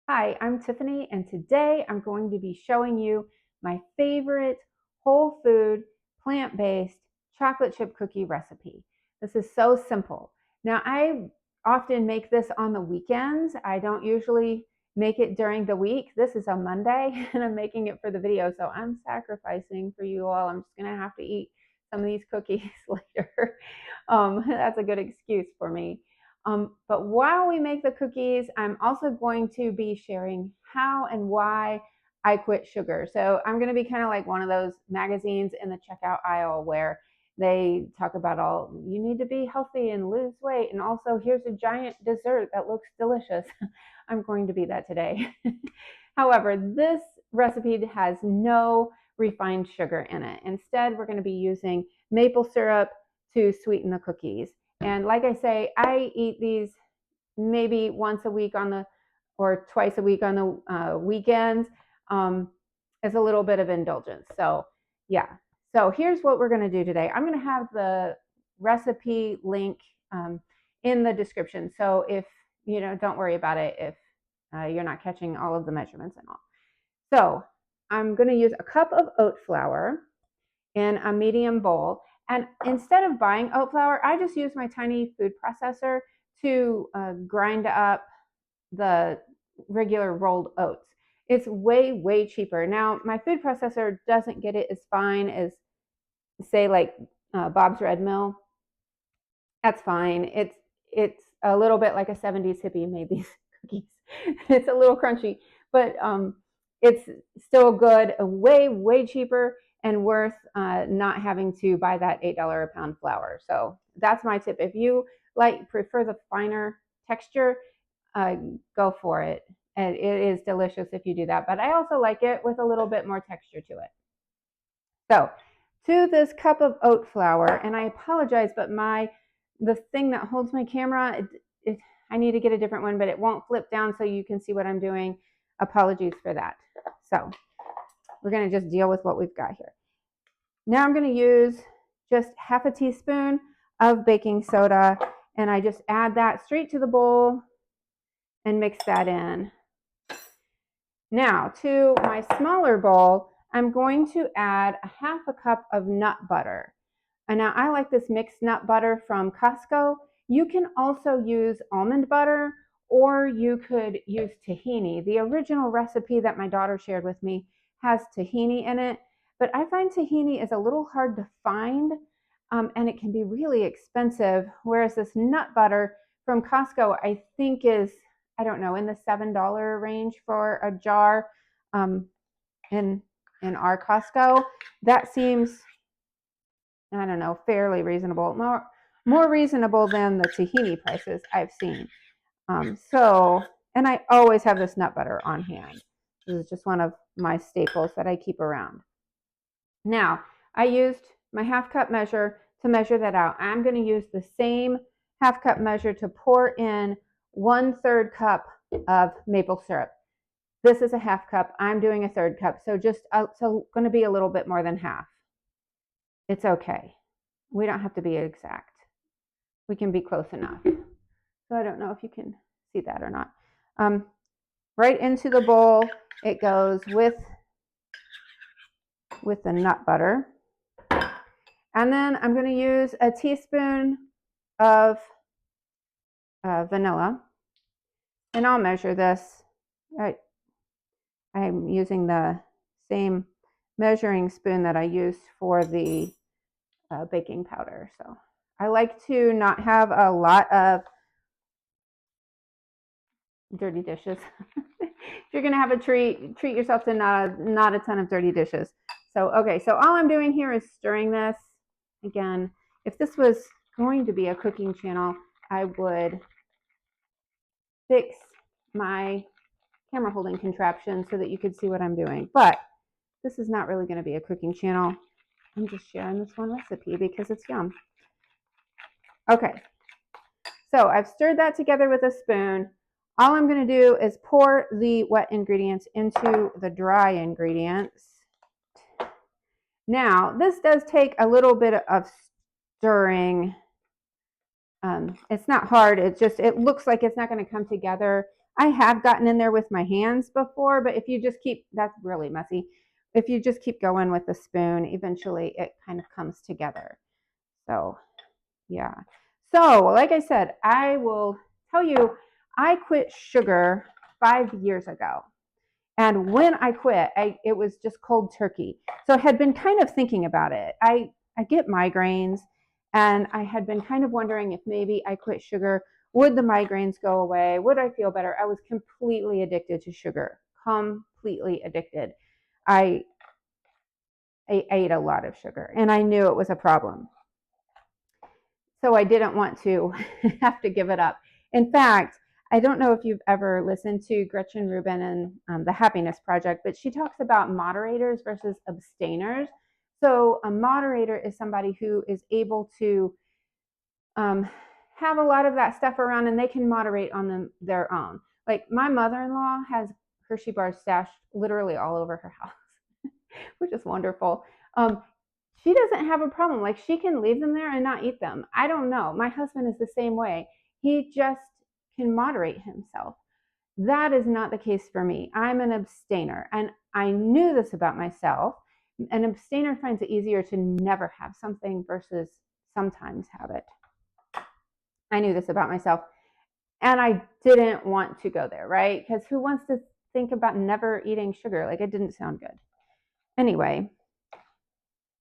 Hi, I'm Tiffany, and today I'm going to be showing you my favorite whole food, plant-based chocolate chip cookie recipe. This is so simple. Now, I often make this on the weekends. I don't usually make it during the week. This is a Monday, and I'm making it for the video, so I'm sacrificing for you all. I'm just going to have to eat some of these cookies later. That's a good excuse for me. But while we make the cookies, I'm also going to be sharing how and why I quit sugar. So I'm going to be kind of like one of those magazines in the checkout aisle where they talk about all you need to be healthy and lose weight. And also, here's a giant dessert that looks delicious. I'm going to be that today. However, this recipe has no refined sugar in it. Instead, we're going to be using maple syrup to sweeten the cookies. And like I say, I eat these maybe once a week or twice a week on the weekends as a little bit of indulgence. So yeah. So here's what we're going to do today. I'm going to have the recipe link in the description. So if don't worry about it if you're not catching all of the measurements and all. So I'm going to use a cup of oat flour in a medium bowl. And instead of buying oat flour, I just use my tiny food processor to grind up the regular rolled oats. It's way, way cheaper. Now, my food processor doesn't get it as fine as, say, like Bob's Red Mill. That's fine. It's a little bit like a 70s hippie made these cookies. It's a little crunchy, but it's still good, way, way cheaper and worth not having to buy that $8 a pound flour. So that's my tip. If you prefer the finer texture, go for it. And it is delicious if you do that. But I also like it with a little bit more texture to it. So to this cup of oat flour, and I apologize, but the thing that holds my camera, I need to get a different one, but it won't flip down so you can see what I'm doing. Apologies for that. So we're going to just deal with what we've got here. Now I'm going to use just half a teaspoon of baking soda, and I just add that straight to the bowl and mix that in. Now to my smaller bowl, I'm going to add a half a cup of nut butter. And now I like this mixed nut butter from Costco. You can also use almond butter, or you could use tahini. The original recipe that my daughter shared with me has tahini in it, but I find tahini is a little hard to find, and it can be really expensive, whereas this nut butter from Costco I think is, I don't know, in the $7 range for a jar in our Costco. That seems, I don't know, fairly reasonable. More reasonable than the tahini prices I've seen. And I always have this nut butter on hand. This is just one of my staples that I keep around. Now, I used my half cup measure to measure that out. I'm going to use the same half cup measure to pour in 1/3 cup of maple syrup. This is a half cup. I'm doing a 1/3 cup. So so going to be a little bit more than half. It's okay. We don't have to be exact. We can be close enough. So I don't know if you can see that or not. Right into the bowl it goes with the nut butter. And then I'm going to use a teaspoon of vanilla. And I'll measure this. I'm using the same measuring spoon that I used for the baking powder. So I like to not have a lot of dirty dishes. If you're going to have a treat yourself to not a ton of dirty dishes. So, okay, so all I'm doing here is stirring this. Again, if this was going to be a cooking channel, I would fix my camera holding contraption so that you could see what I'm doing. But this is not really going to be a cooking channel. I'm just sharing this one recipe because it's yum. Okay, so I've stirred that together with a spoon. All I'm going to do is pour the wet ingredients into the dry ingredients. Now, this does take a little bit of stirring. It's not hard. It looks like it's not going to come together I have gotten in there with my hands before, but if you just keep, that's really messy. If you just keep going with the spoon, eventually it kind of comes together. So yeah. So like I said, I will tell you, I quit sugar 5 years ago. And when I quit, it was just cold turkey. So I had been kind of thinking about it. I get migraines, and I had been kind of wondering if maybe I quit sugar, would the migraines go away? Would I feel better? I was completely addicted to sugar, completely addicted. I, I ate a lot of sugar, and I knew it was a problem. So I didn't want to have to give it up. In fact, I don't know if you've ever listened to Gretchen Rubin and the Happiness Project, but she talks about moderators versus abstainers. So a moderator is somebody who is able to have a lot of that stuff around, and they can moderate on their own. Like my mother-in-law has Hershey bars stashed literally all over her house, which is wonderful. She doesn't have a problem. Like she can leave them there and not eat them. I don't know. My husband is the same way. He just can moderate himself. That is not the case for me. I'm an abstainer, and I knew this about myself. An abstainer finds it easier to never have something versus sometimes have it. I knew this about myself, and I didn't want to go there, right? Because who wants to think about never eating sugar? Like it didn't sound good. Anyway,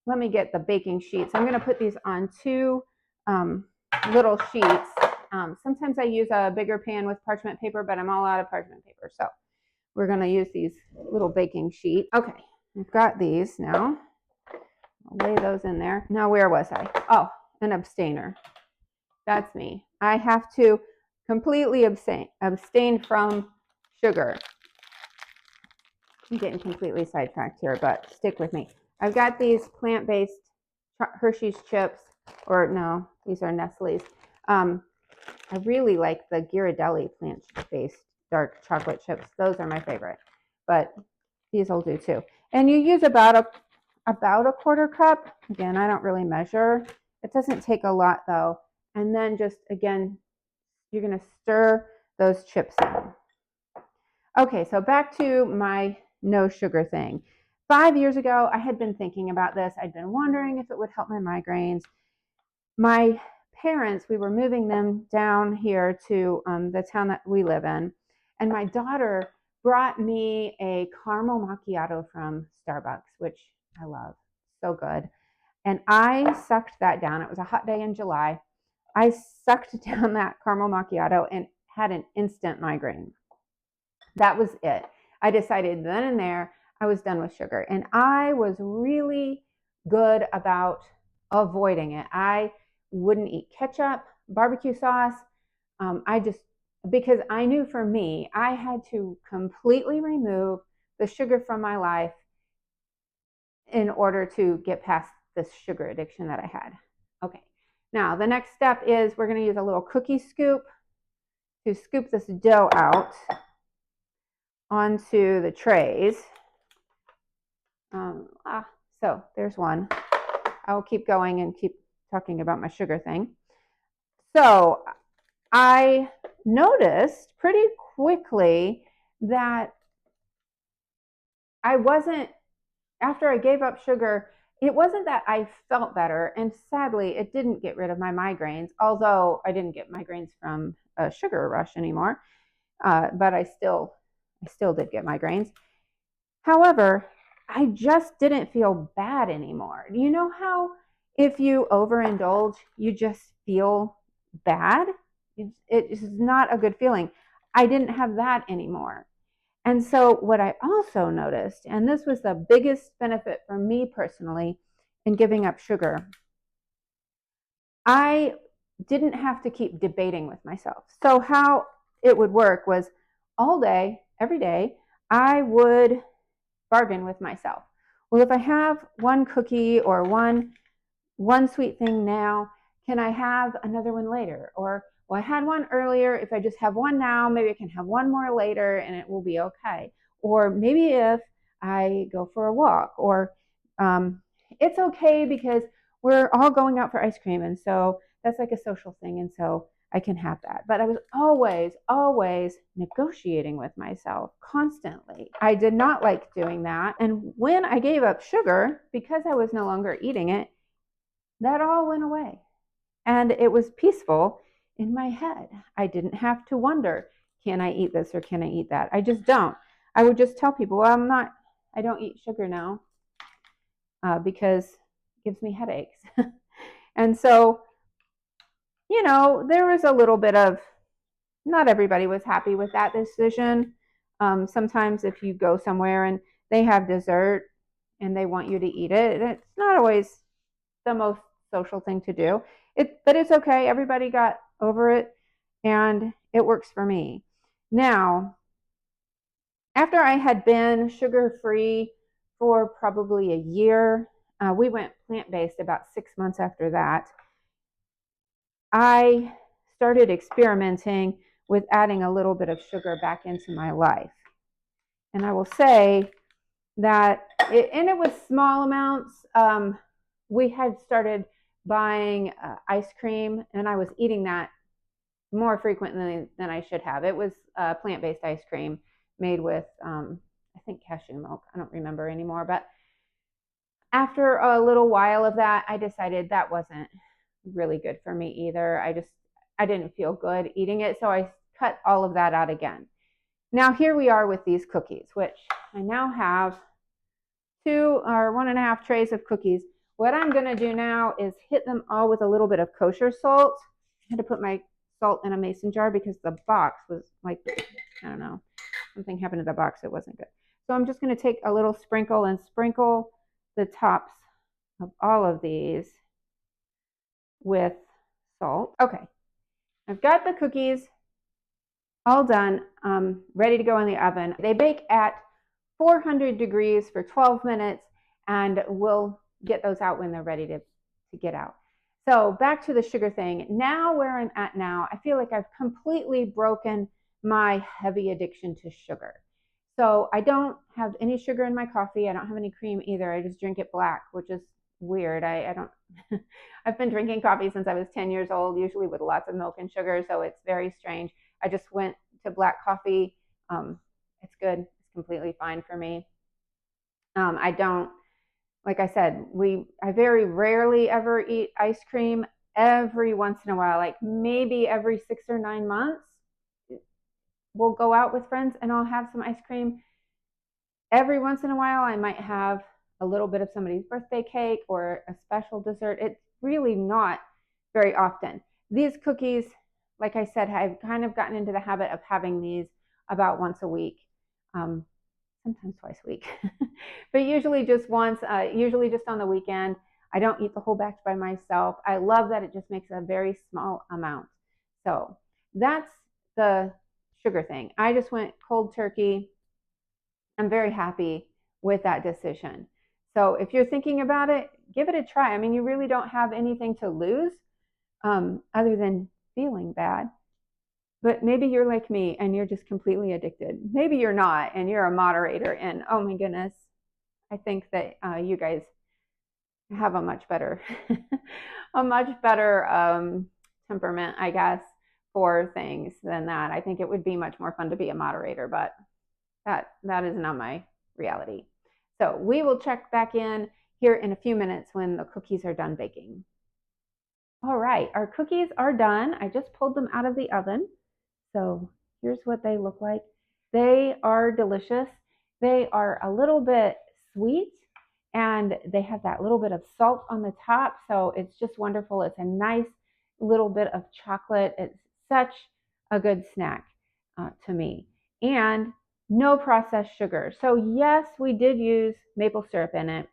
let me get the baking sheets. I'm going to put these on two little sheets. Sometimes I use a bigger pan with parchment paper, but I'm all out of parchment paper. So we're going to use these little baking sheets. Okay, I've got these now. I'll lay those in there. Now, where was I? Oh, an abstainer. That's me. I have to completely abstain from sugar. I'm getting completely sidetracked here, but stick with me. I've got these plant-based Hershey's chips, or no, these are Nestle's. I really like the Ghirardelli plant-based dark chocolate chips. Those are my favorite, but these will do too. And you use about a quarter cup. Again, I don't really measure. It doesn't take a lot though. And then just again, you're going to stir those chips in. Okay, so back to my no sugar thing. 5 years ago, I had been thinking about this. I'd been wondering if it would help my migraines. My parents, we were moving them down here to the town that we live in, and my daughter brought me a caramel macchiato from Starbucks, which I love. So good. And I sucked that down. It was a hot day in July. I sucked down that caramel macchiato and had an instant migraine. That was it. I decided then and there I was done with sugar. And I was really good about avoiding it. I wouldn't eat ketchup, barbecue sauce. Because I knew for me, I had to completely remove the sugar from my life in order to get past this sugar addiction that I had. Okay. Now, the next step is we're going to use a little cookie scoop to scoop this dough out onto the trays. So there's one. I'll keep going and keep talking about my sugar thing. So I noticed pretty quickly that after I gave up sugar, it wasn't that I felt better. And sadly, it didn't get rid of my migraines, although I didn't get migraines from a sugar rush anymore. But I still did get migraines. However, I just didn't feel bad anymore. You know how if you overindulge, you just feel bad? It's not a good feeling. I didn't have that anymore. And so what I also noticed, and this was the biggest benefit for me personally in giving up sugar, I didn't have to keep debating with myself. So how it would work was all day, every day, I would bargain with myself. Well, if I have one cookie or one sweet thing now, can I have another one later? Or, well, I had one earlier. If I just have one now, maybe I can have one more later and it will be okay. Or maybe if I go for a walk, or it's okay because we're all going out for ice cream. And so that's like a social thing. And so I can have that. But I was always negotiating with myself constantly. I did not like doing that. And when I gave up sugar, because I was no longer eating it, that all went away. And it was peaceful in my head. I didn't have to wonder, can I eat this or can I eat that? I just don't. I would just tell people, well, I don't eat sugar now because it gives me headaches. And so, there was a little bit of, not everybody was happy with that decision. Sometimes if you go somewhere and they have dessert and they want you to eat it, it's not always the most social thing to do. But it's okay. Everybody got over it and it works for me. Now, after I had been sugar-free for probably a year, we went plant-based about 6 months after that. I started experimenting with adding a little bit of sugar back into my life. And I will say that, it was small amounts. We had started buying ice cream, and I was eating that more frequently than I should have. It was plant-based ice cream made with, I think, cashew milk. I don't remember anymore. But after a little while of that, I decided that wasn't really good for me either. I didn't feel good eating it, so I cut all of that out again. Now here we are with these cookies, which I now have 1.5 trays of cookies. What I'm going to do now is hit them all with a little bit of kosher salt. I had to put my salt in a mason jar because the box was like, I don't know, something happened to the box. It wasn't good. So I'm just going to take a little sprinkle and sprinkle the tops of all of these with salt. Okay, I've got the cookies all done, ready to go in the oven. They bake at 400 degrees for 12 minutes, and we'll get those out when they're ready to get out. So back to the sugar thing. Now where I'm at now, I feel like I've completely broken my heavy addiction to sugar. So I don't have any sugar in my coffee. I don't have any cream either. I just drink it black, which is weird. I don't, I've been drinking coffee since I was 10 years old, usually with lots of milk and sugar. So it's very strange. I just went to black coffee. It's good. It's completely fine for me. I don't, like I said, I very rarely ever eat ice cream. Every once in a while, like maybe every 6 or 9 months, we'll go out with friends and I'll have some ice cream. Every once in a while, I might have a little bit of somebody's birthday cake or a special dessert. It's really not very often. These cookies, like I said, I've kind of gotten into the habit of having these about once a week, sometimes twice a week, but usually just once, usually just on the weekend. I don't eat the whole batch by myself. I love that it just makes a very small amount. So that's the sugar thing. I just went cold turkey. I'm very happy with that decision. So if you're thinking about it, give it a try. I mean, you really don't have anything to lose other than feeling bad. But maybe you're like me and you're just completely addicted. Maybe you're not and you're a moderator. And oh my goodness, I think that you guys have a much better, a much better temperament, I guess, for things than that. I think it would be much more fun to be a moderator, but that is not my reality. So we will check back in here in a few minutes when the cookies are done baking. All right, our cookies are done. I just pulled them out of the oven. So here's what they look like. They are delicious. They are a little bit sweet and they have that little bit of salt on the top. So it's just wonderful. It's a nice little bit of chocolate. It's such a good snack to me. And no processed sugar. So yes, we did use maple syrup in it.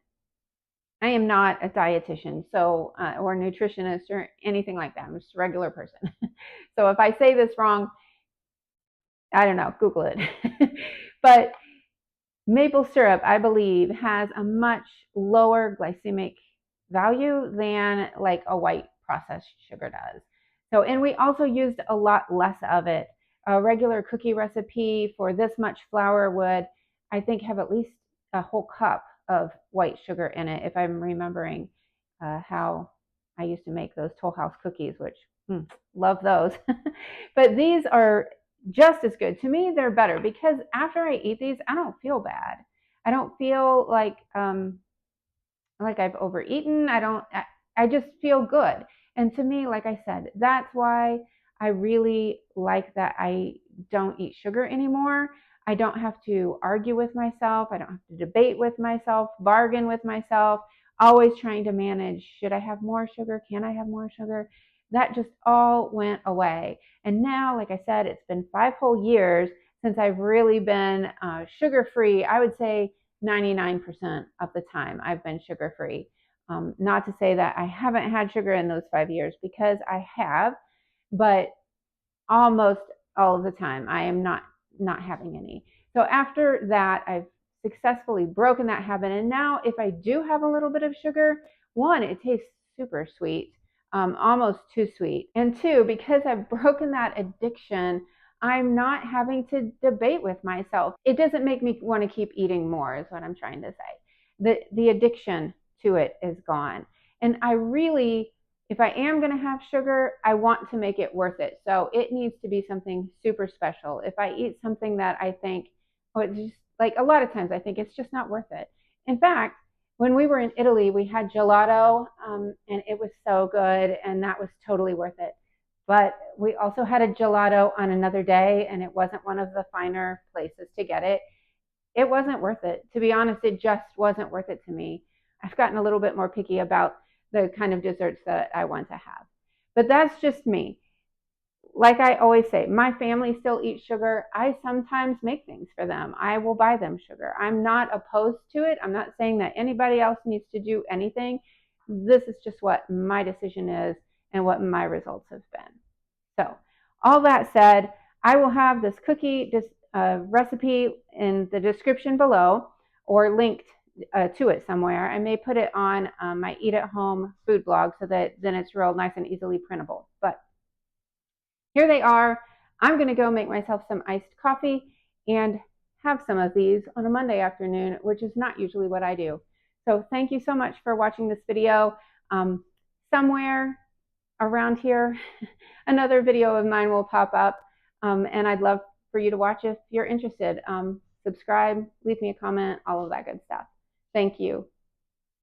I am not a dietitian, so or nutritionist or anything like that. I'm just a regular person. So if I say this wrong, I don't know, Google it. But maple syrup, I believe, has a much lower glycemic value than like a white processed sugar does. So, and we also used a lot less of it. A regular cookie recipe for this much flour would, I think, have at least a whole cup of white sugar in it, if I'm remembering how I used to make those Toll House cookies, which Love those. But these are just as good. To me, they're better because after I eat these, I don't feel bad. I don't feel like I've overeaten. I just feel good. And to me, like I said, that's why I really like that I don't eat sugar anymore. I don't have to argue with myself. I don't have to debate with myself, bargain with myself, always trying to manage, should I have more sugar? Can I have more sugar? That just all went away. And now, like I said, it's been 5 whole years since I've really been sugar free. I would say 99% of the time I've been sugar free. Not to say that I haven't had sugar in those 5 years, because I have, but almost all of the time I am not having any. So after that, I've successfully broken that habit. And now if I do have a little bit of sugar, one, it tastes super sweet, almost too sweet. And two, because I've broken that addiction, I'm not having to debate with myself. It doesn't make me want to keep eating more, is what I'm trying to say. The addiction to it is gone. And I really, if I am going to have sugar, I want to make it worth it. So it needs to be something super special. If I eat something that I think, oh, it's just like, a lot of times I think it's just not worth it. In fact, when we were in Italy, we had gelato, and it was so good, and that was totally worth it. But we also had a gelato on another day, and it wasn't one of the finer places to get it. It wasn't worth it. To be honest, it just wasn't worth it to me. I've gotten a little bit more picky about the kind of desserts that I want to have. But that's just me. Like I always say, my family still eats sugar. I sometimes make things for them. I will buy them sugar. I'm not opposed to it. I'm not saying that anybody else needs to do anything. This is just what my decision is and what my results have been. So, all that said, I will have this cookie recipe in the description below, or linked to it somewhere. I may put it on my Eat at Home food blog, so that then it's real nice and easily printable. But here they are. I'm going to go make myself some iced coffee and have some of these on a Monday afternoon, which is not usually what I do. So thank you so much for watching this video. Somewhere around here, another video of mine will pop up, and I'd love for you to watch if you're interested. Subscribe, leave me a comment, all of that good stuff. Thank you.